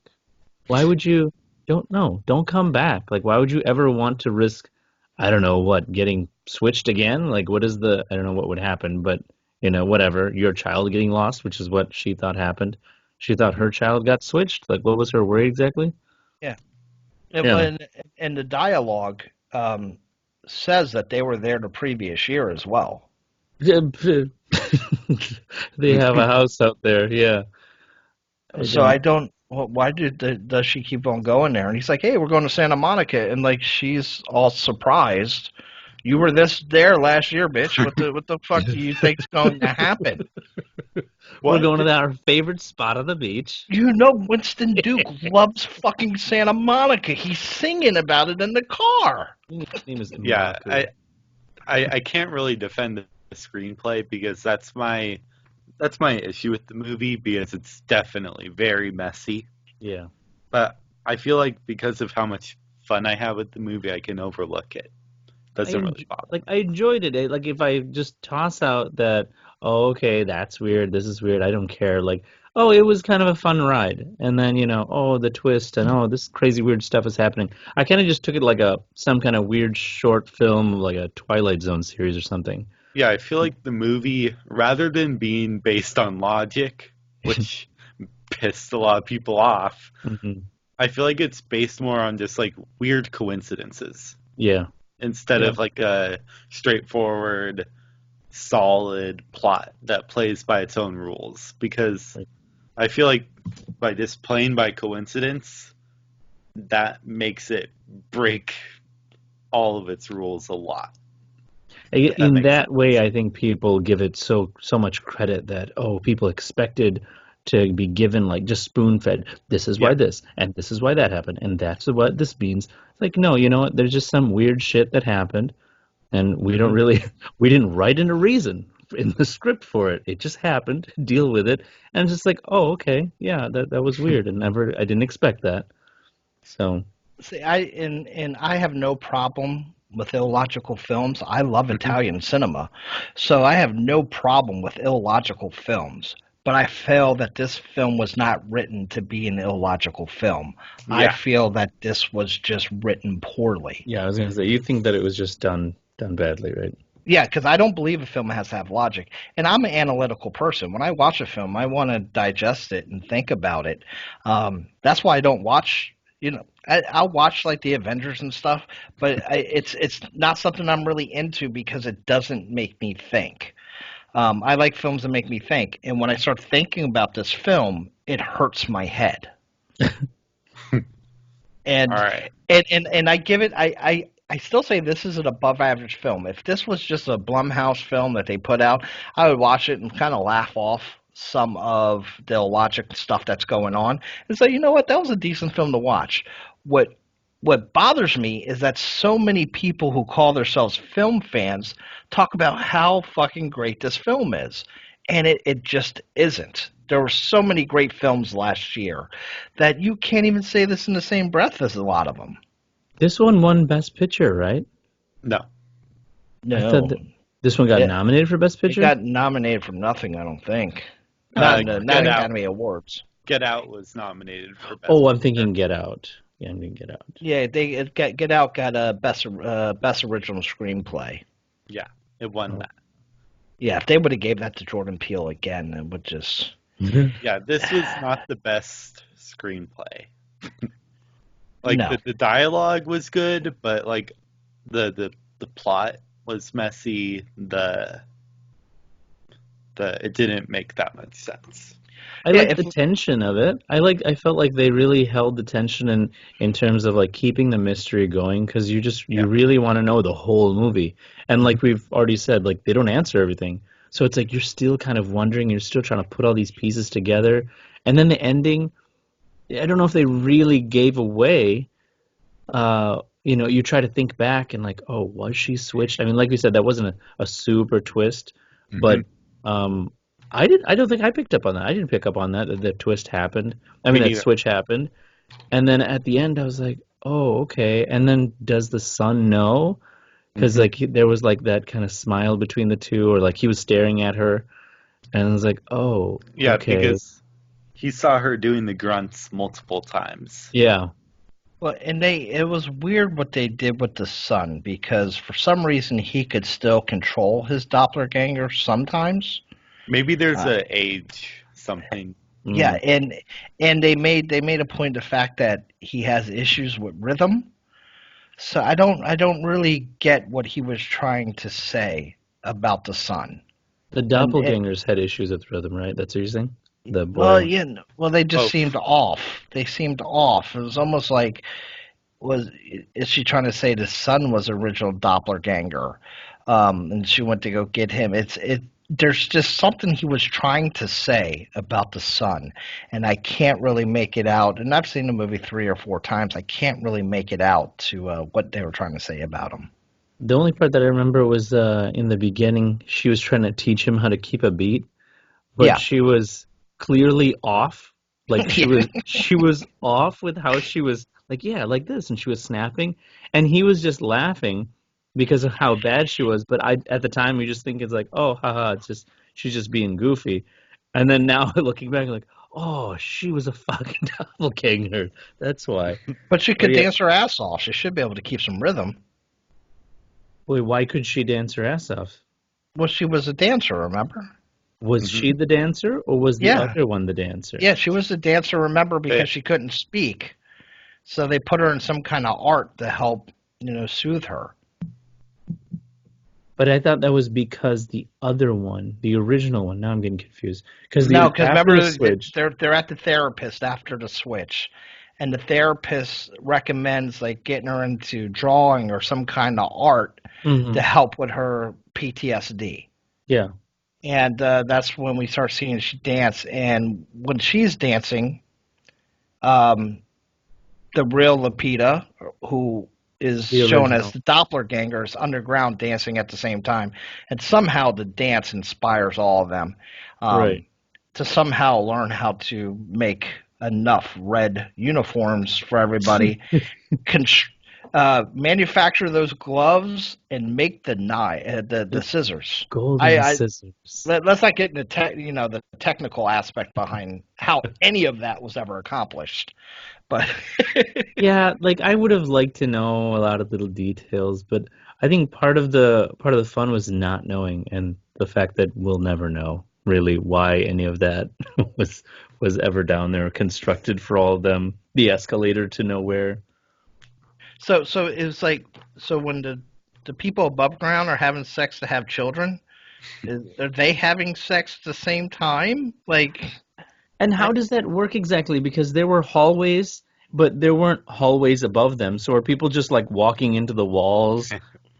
Why would you? Don't come back. Like, why would you ever want to risk, I don't know what, getting switched again? Like, I don't know what would happen, but, whatever, your child getting lost, which is what she thought happened. She thought her child got switched. Like, what was her worry exactly? Yeah. And the dialogue says that they were there the previous year as well. They have a house out there, yeah. Why does she keep on going there? And he's like, hey, we're going to Santa Monica. And, like, she's all surprised. You were there last year, bitch. What the fuck do you think's going to happen? We're going to our favorite spot on the beach. Winston Duke loves fucking Santa Monica. He's singing about it in the car. His name is I can't really defend the screenplay because that's my issue with the movie, because it's definitely very messy. Yeah. But I feel like because of how much fun I have with the movie, I can overlook it. doesn't really bother. Like I enjoyed it. Like if I just toss out that, oh, okay, that's weird. This is weird. I don't care. Like, oh, it was kind of a fun ride. And then oh, the twist and oh, this crazy weird stuff is happening. I kind of just took it like some kind of weird short film, like a Twilight Zone series or something. Yeah, I feel like the movie, rather than being based on logic, which pissed a lot of people off, I feel like it's based more on just like weird coincidences. Yeah. Instead of like a straightforward, solid plot that plays by its own rules. Because I feel like by just playing by coincidence, that makes it break all of its rules a lot. In that way, I think people give it so much credit that, oh, people expected to be given like just spoon-fed. This is why this, and this is why that happened, and that's what this means. Like, no, you know what? There's just some weird shit that happened, and we didn't write in a reason in the script for it. It just happened. Deal with it, and it's just like, oh, okay, yeah, that was weird, and I didn't expect that. So, see, I have no problem with illogical films. I love Italian cinema, so I have no problem with illogical films. But I feel that this film was not written to be an illogical film. Yeah. I feel that this was just written poorly. Yeah, I was going to say, you think that it was just done badly, right? Yeah, because I don't believe a film has to have logic. And I'm an analytical person. When I watch a film, I want to digest it and think about it. That's why I don't watch, I'll watch like the Avengers and stuff, but it's not something I'm really into because it doesn't make me think. I like films that make me think, and when I start thinking about this film, it hurts my head. And all right. and I give it I still say this is an above average film. If this was just a Blumhouse film that they put out, I would watch it and kind of laugh off some of the illogic stuff that's going on and say, you know what, that was a decent film to watch. What bothers me is that so many people who call themselves film fans talk about how fucking great this film is. And it just isn't. There were so many great films last year that you can't even say this in the same breath as a lot of them. This one won Best Picture, right? No. I thought this one got nominated for Best Picture? It got nominated for nothing, I don't think. Not Academy Awards. Get Out was nominated for Best Picture. I'm thinking Get Out. Yeah, I'm thinking Get Out. Yeah, Get Out got a Best Original Screenplay. Yeah, it won that. Yeah, if they would have gave that to Jordan Peele again, it would just... Yeah, this was not the best screenplay. The dialogue was good, but like the plot was messy. It didn't make that much sense. I like the tension of it. I felt like they really held the tension in terms of like keeping the mystery going, because you really want to know the whole movie. And like we've already said, like they don't answer everything. So it's like you're still kind of wondering, you're still trying to put all these pieces together. And then the ending, I don't know if they really gave away. You try to think back and like, oh, was she switched? I mean, like we said, that wasn't a super twist, but I don't think I picked up on that. I didn't pick up on that the twist happened. I mean, that switch happened. And then at the end, I was like, oh, okay. And then does the son know? Because like there was like that kind of smile between the two, or like he was staring at her, and I was like, oh, yeah, okay. Because he saw her doing the grunts multiple times. Yeah. Well, and it was weird what they did with the son, because for some reason he could still control his doppelganger sometimes. Maybe there's a age something. Yeah, and they made a point of the fact that he has issues with rhythm. So I don't really get what he was trying to say about the son. The doppelgangers had issues with rhythm, right? That's what you're saying? The boy. Well, yeah. Well, they just seemed off. They seemed off. It was almost like, is she trying to say the son was original doppelganger, and she went to go get him? There's just something he was trying to say about the son, and I can't really make it out. And I've seen the movie 3 or 4 times. I can't really make it out to what they were trying to say about him. The only part that I remember was in the beginning, she was trying to teach him how to keep a beat, but she was clearly off. Like she was off with how she was like, yeah, like this, and she was snapping, and he was just laughing. because of how bad she was. But at the time, we just think it's like, oh, haha, it's just she's just being goofy. And then now looking back, like, oh, she was a fucking doppelganger. That's why. But she could dance her ass off. She should be able to keep some rhythm. Wait, why could she dance her ass off? Well, she was a dancer, remember? Was she the dancer, or was the other one the dancer? Yeah, she was the dancer, remember, because she couldn't speak. So they put her in some kind of art to help, soothe her. But I thought that was because the other one, the original one. Now I'm getting confused. Because remember, they're at the therapist after the switch, and the therapist recommends like getting her into drawing or some kind of art to help with her PTSD. Yeah. And that's when we start seeing she dance. And when she's dancing, the real Lapita, who is shown as the doppelganger, is underground dancing at the same time. And somehow the dance inspires all of them to somehow learn how to make enough red uniforms for everybody, manufacture those gloves, and make the scissors. Golden scissors. Let's not get into the technical aspect behind how any of that was ever accomplished. But yeah, like I would have liked to know a lot of little details, but I think part of the fun was not knowing, and the fact that we'll never know really why any of that was ever down there, constructed for all of them, the escalator to nowhere. So it's like, when the people above ground are having sex to have children, are they having sex at the same time? Like, and how does that work exactly? Because there were hallways, but there weren't hallways above them. So are people just like walking into the walls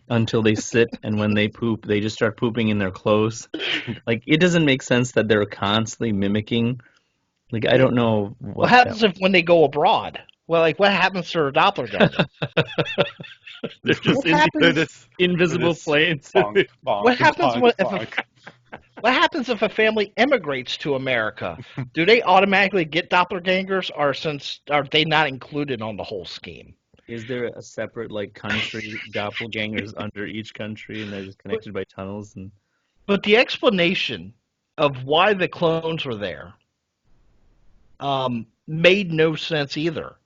until they sit, and when they poop, they just start pooping in their clothes? Like, it doesn't make sense that they're constantly mimicking. Like, I don't know. What happens when they go abroad? Well, like, what happens to a doppelganger? They're just invisible planes. What happens if a family immigrates to America? Do they automatically get doppelgangers, or are they not included on the whole scheme? Is there a separate country doppelgangers under each country, and they're just connected by tunnels? But the explanation of why the clones were there made no sense either.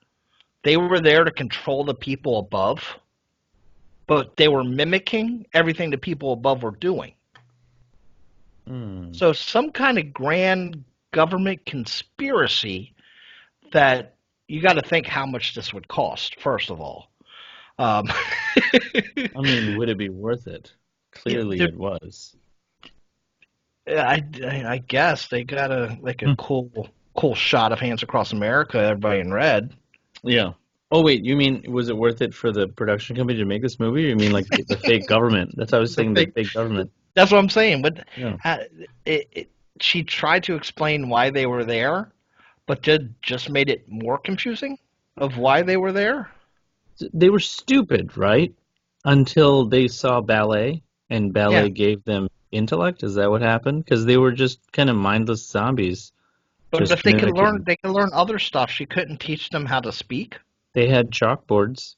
They were there to control the people above, but they were mimicking everything the people above were doing. So some kind of grand government conspiracy that you got to think how much this would cost, first of all. I mean, would it be worth it? Clearly it was. I guess they got a cool shot of Hands Across America, everybody in red. Yeah. Oh, wait, you mean, was it worth it for the production company to make this movie, or you mean the fake government? That's what I was saying, the fake government. That's what I'm saying. But she tried to explain why they were there, but just made it more confusing of why they were there. They were stupid, right? Until they saw ballet, and ballet gave them intellect. Is that what happened? Because they were just kind of mindless zombies. But if they could learn other stuff. She couldn't teach them how to speak. They had chalkboards.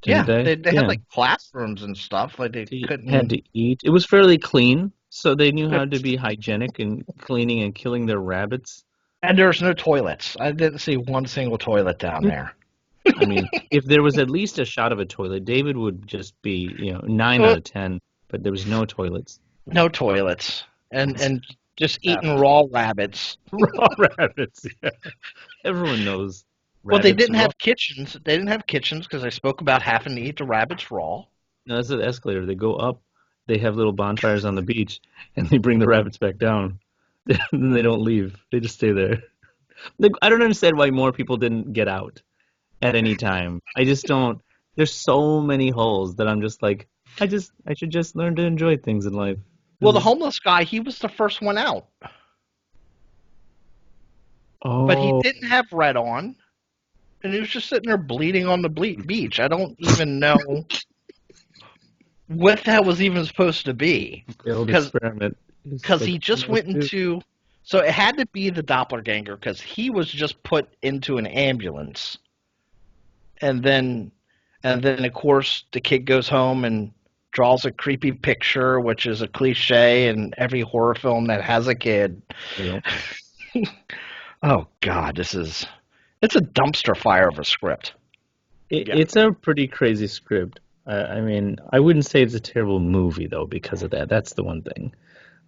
They had classrooms and stuff. Like they couldn't had to eat. It was fairly clean, so they knew how to be hygienic and cleaning and killing their rabbits. And there's no toilets. I didn't see one single toilet down there. I mean, if there was at least a shot of a toilet, David would just be 9 out of 10. But there was no toilets. No toilets, and just eating raw rabbits. Raw rabbits. Yeah. Everyone knows. Well, they didn't have kitchens. They didn't have kitchens because I spoke about having to eat the rabbits raw. No, that's the escalator. They go up. They have little bonfires on the beach, and they bring the rabbits back down. Then they don't leave. They just stay there. I don't understand why more people didn't get out at any time. I just don't. There's so many holes that I'm just like, I should just learn to enjoy things in life. Well, the homeless guy, he was the first one out. Oh. But he didn't have red on, and he was just sitting there bleeding on the beach. I don't even know what that was even supposed to be. Because he just went into... So it had to be the doppelganger because he was just put into an ambulance. And then, of course, the kid goes home and draws a creepy picture, which is a cliche in every horror film that has a kid. Yeah. Oh God, it's a dumpster fire of a script. It's a pretty crazy script. I mean, I wouldn't say it's a terrible movie though because of that. That's the one thing.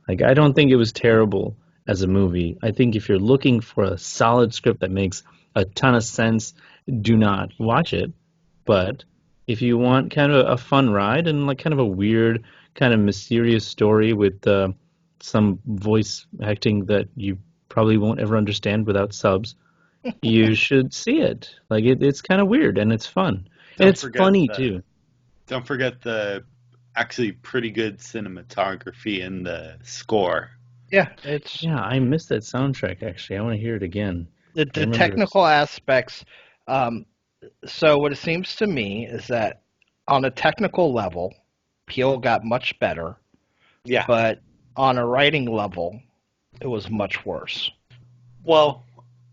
Like, I don't think it was terrible as a movie. I think if you're looking for a solid script that makes a ton of sense, do not watch it. But if you want kind of a fun ride and like kind of a weird, kind of mysterious story with some voice acting that you probably won't ever understand without subs, you should see it. Like it's kind of weird and it's fun. And it's funny too. Don't forget the actually pretty good cinematography in the score. Yeah, I missed that soundtrack actually. I want to hear it again. The technical aspects. So what it seems to me is that on a technical level, Peele got much better. Yeah. But on a writing level, it was much worse. Well,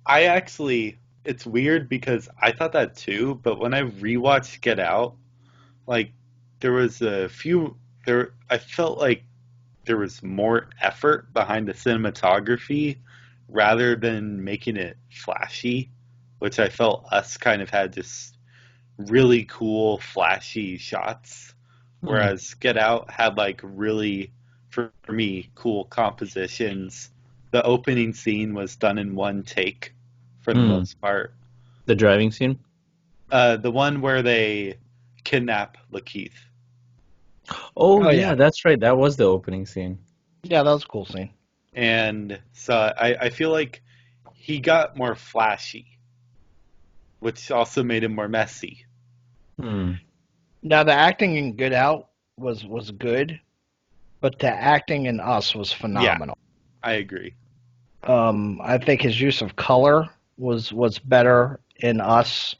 it's weird because I thought that too, but when I rewatched Get Out, like I felt like there was more effort behind the cinematography rather than making it flashy, which I felt Us kind of had just really cool, flashy shots, whereas Get Out had like really, for me, cool compositions. The opening scene was done in one take for the most part. The driving scene? The one where they kidnap Lakeith. Oh yeah, that's right. That was the opening scene. Yeah, that was a cool scene. And so I feel like he got more flashy, which also made him more messy. Now, the acting in Get Out was good, but the acting in Us was phenomenal. Yeah, I agree. I think his use of color was better in Us.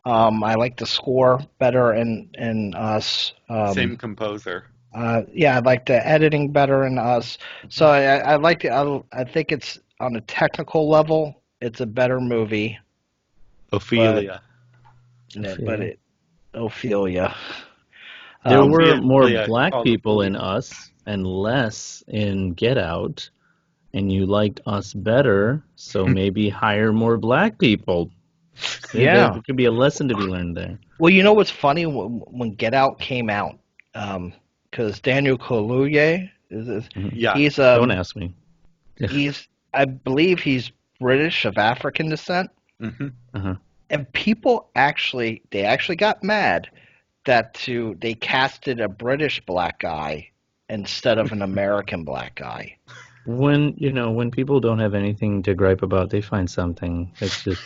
I like the score better in Us. Same composer. I like the editing better in Us. So I like I think it's on a technical level, it's a better movie. Ophelia. Ophelia. There were more black people in Us and less in Get Out, and you liked Us better, so maybe hire more black people. Yeah. There could be a lesson to be learned there. Well, you know what's funny? When Get Out came out, because Daniel Kaluuya Don't ask me. I believe he's British of African descent. Mm-hmm. And people actually got mad that they casted a British black guy instead of an American black guy. When people don't have anything to gripe about, they find something. It's just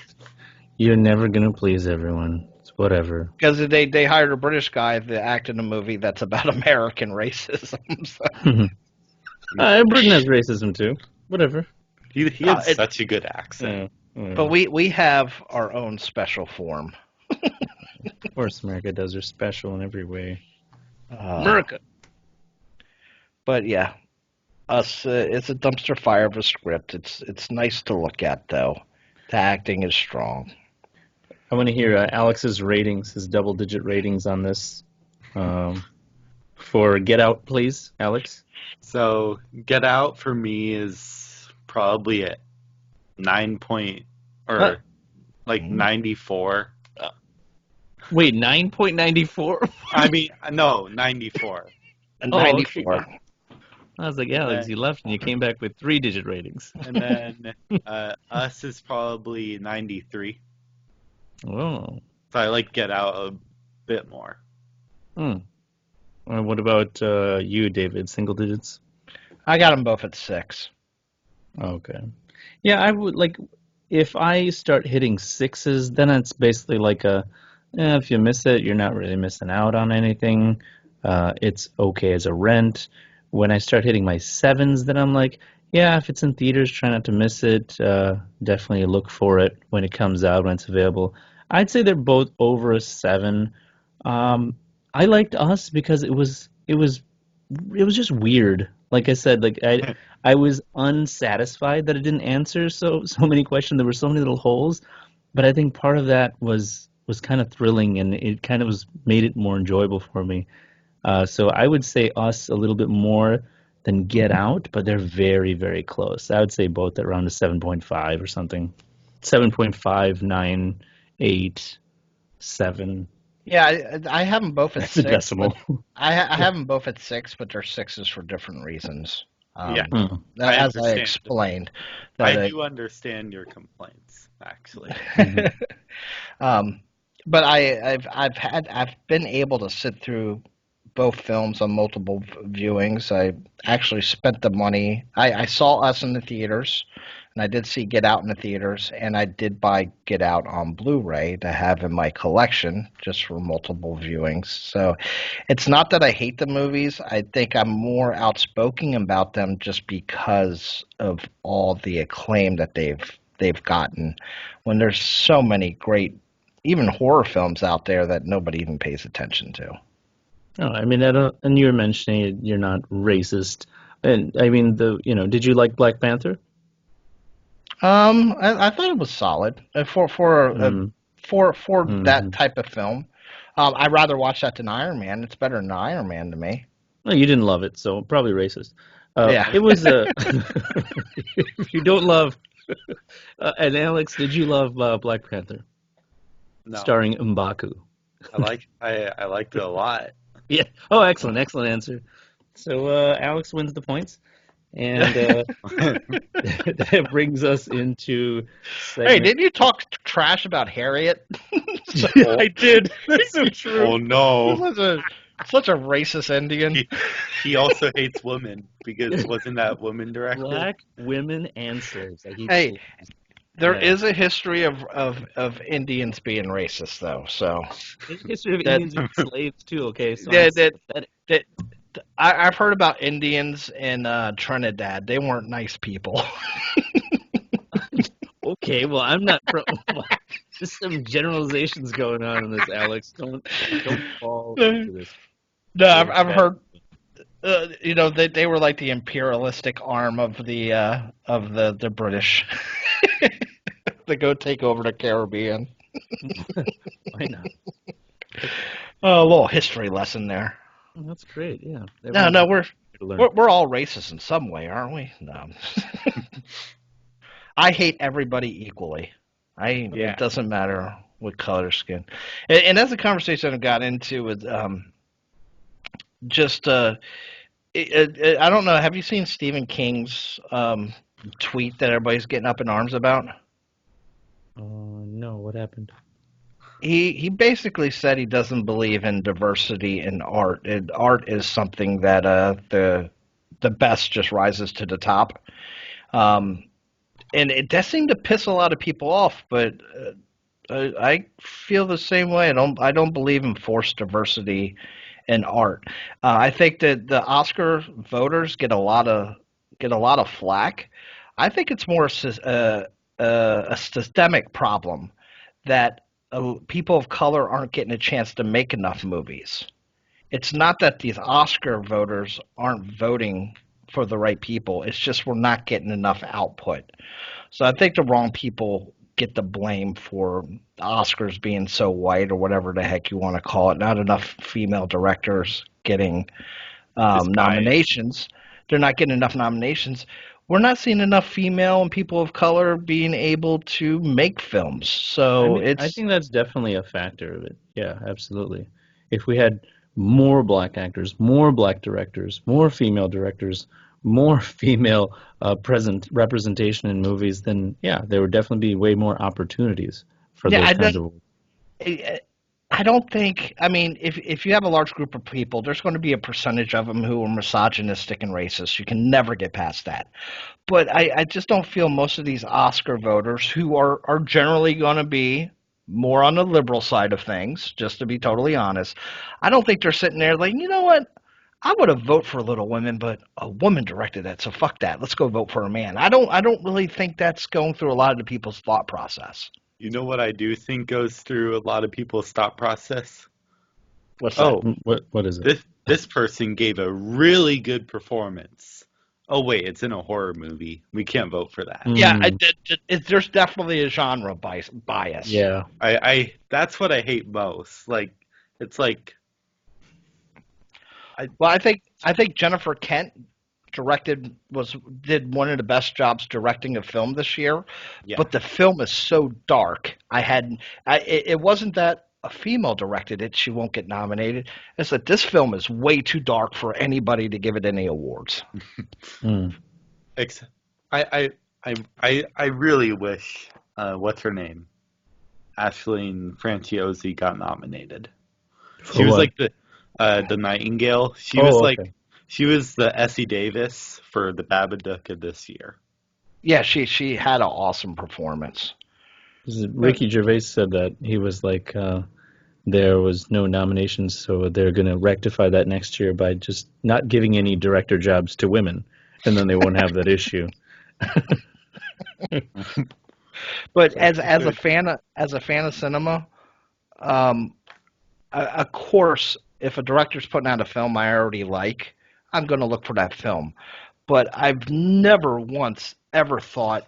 you're never gonna please everyone. It's whatever. Because they hired a British guy to act in a movie that's about American racism. So. Britain has racism too. Whatever. He had such a good accent. But we have our own special form. Of course, America does. They're special in every way. America. But yeah, Us. It's a dumpster fire of a script. It's nice to look at though. The acting is strong. I want to hear Alex's ratings, his double-digit ratings on this. For Get Out, please, Alex. So Get Out for me is probably at 94. Wait, 9.94? I mean, no, 94. 94. Okay. I was like, Alex, you left and you came back with 3-digit ratings. And then Us is probably 93. Oh. So I like Get Out a bit more. What about you, David? Single digits? I got them both at 6. Okay. Yeah, I would like if I start hitting 6s, then it's basically like if you miss it, you're not really missing out on anything. It's okay as a rent. When I start hitting my 7s, then I'm like, yeah, if it's in theaters, try not to miss it. Definitely look for it when it comes out, when it's available. I'd say they're both over a 7. I liked Us because it was just weird. Like I said, like I was unsatisfied that it didn't answer so many questions. There were so many little holes, but I think part of that was kind of thrilling, and it kind of made it more enjoyable for me. So I would say Us a little bit more than Get Out, but they're very, very close. I would say both at around a 7.5 or something. 7.5, 9, 8, 7. Yeah, I have them both at That's a 6. decimal. But I have them both at 6, but they're 6s for different reasons. Yeah. As I explained. I do understand your complaints, actually. But I've been able to sit through both films on multiple viewings. I actually spent the money. I saw Us in the theaters, and I did see Get Out in the theaters, and I did buy Get Out on Blu-ray to have in my collection just for multiple viewings. So it's not that I hate the movies. I think I'm more outspoken about them just because of all the acclaim that they've gotten. When there's so many great, even horror films out there that nobody even pays attention to. Oh, I mean, and you were mentioning you're not racist, and I mean did you like Black Panther? I thought it was solid for that type of film. I'd rather watch that than Iron Man. It's better than Iron Man to me. Well, you didn't love it, so probably racist. Yeah, it was. If you don't love, and Alex, did you love Black Panther? No. Starring M'Baku. I liked it a lot. Yeah. Oh, excellent answer. So Alex wins the points, and that brings us into. Hey, didn't you talk trash about Harriet? I did. That's so true. Oh no! Such a racist Indian. He also hates women because wasn't that woman directed? Black women and slaves. Hey. There is a history of Indians being racist, though. So history of Indians and slaves too. Okay, so I've heard about Indians in Trinidad. They weren't nice people. Okay, well, I'm not. Just some generalizations going on in this, Alex. Don't fall into this. No, I've heard. They were like the imperialistic arm of the British. They go take over the Caribbean. Why not? A little history lesson there. Well, that's great. Yeah. No, we're all racist in some way, aren't we? No. I hate everybody equally. It doesn't matter what color skin. And that's a conversation I got into with I don't know. Have you seen Stephen King's tweet that everybody's getting up in arms about? No. What happened? He basically said he doesn't believe in diversity in art. Art is something that the best just rises to the top. And it does seem to piss a lot of people off, but I feel the same way. I don't believe in forced diversity in art. I think that the Oscar voters get a lot of flack. I think it's more a systemic problem that people of color aren't getting a chance to make enough movies. It's not that these Oscar voters aren't voting for the right people. It's just we're not getting enough output. So I think the wrong people get the blame for the Oscars being so white or whatever the heck you want to call it. Not enough female directors getting nominations. They're not getting enough nominations. We're not seeing enough female and people of color being able to make films. So I think that's definitely a factor of it. Yeah, absolutely. If we had more black actors, more black directors, more female directors, more female representation in movies, then there would definitely be way more opportunities for those kinds of. I don't think. I mean, if you have a large group of people, there's going to be a percentage of them who are misogynistic and racist. You can never get past that. But I just don't feel most of these Oscar voters, who are generally going to be more on the liberal side of things, just to be totally honest, I don't think they're sitting there like, you know what? I would have voted for Little Women, but a woman directed that, so fuck that. Let's go vote for a man. I don't really think that's going through a lot of the people's thought process. You know what I do think goes through a lot of people's thought process? What's that? What is it? This person gave a really good performance. Oh wait, it's in a horror movie. We can't vote for that. Yeah, there's definitely a genre bias. Yeah, I that's what I hate most. Like, it's like, Well, I think Jennifer Kent did one of the best jobs directing a film this year, but the film is so dark. It wasn't that a female directed it, she won't get nominated. It's that this film is way too dark for anybody to give it any awards. I really wish what's her name, Aisling Franciosi, got nominated. She was like the Nightingale. She was the Essie Davis for the Babadook of this year. Yeah, she had an awesome performance. Ricky Gervais said that he was like, there was no nominations, so they're going to rectify that next year by just not giving any director jobs to women, and then they won't have that issue. But as a fan of cinema, of course, if a director's putting out a film I already like, I'm going to look for that film. But I've never once ever thought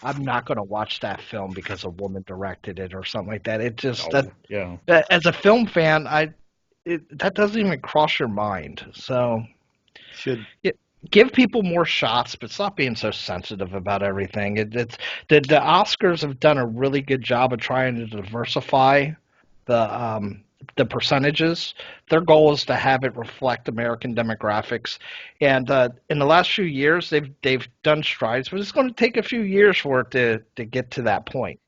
I'm not going to watch that film because a woman directed it or something like that. It just as a film fan, that doesn't even cross your mind. So give people more shots, but stop being so sensitive about everything. The Oscars have done a really good job of trying to diversify the percentages. Their goal is to have it reflect American demographics, and in the last few years they've done strides, but it's going to take a few years for it to get to that point.